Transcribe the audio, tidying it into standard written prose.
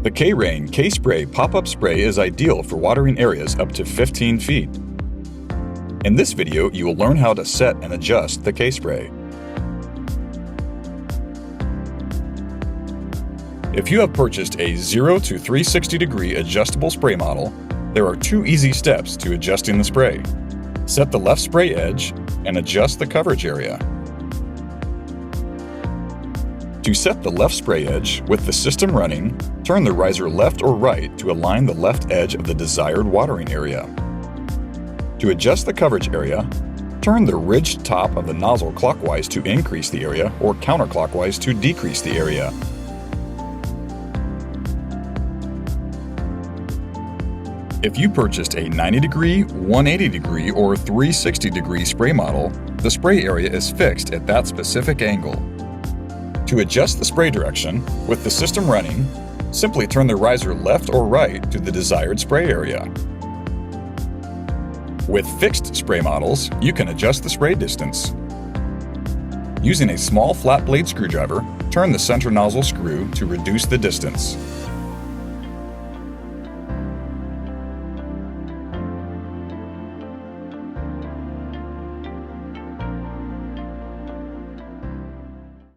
The K-Rain KSpray pop-up spray is ideal for watering areas up to 15 feet. In this video, you will learn how to set and adjust the KSpray. If you have purchased a 0 to 360 degree adjustable spray model, there are two easy steps to adjusting the spray. Set the left spray edge and adjust the coverage area. To set the left spray edge with the system running, turn the riser left or right to align the left edge of the desired watering area. To adjust the coverage area, turn the ridged top of the nozzle clockwise to increase the area or counterclockwise to decrease the area. If you purchased a 90 degree, 180 degree, or 360 degree spray model, the spray area is fixed at that specific angle. To adjust the spray direction, with the system running, simply turn the riser left or right to the desired spray area. With fixed spray models, you can adjust the spray distance. Using a small flat blade screwdriver, turn the center nozzle screw to reduce the distance.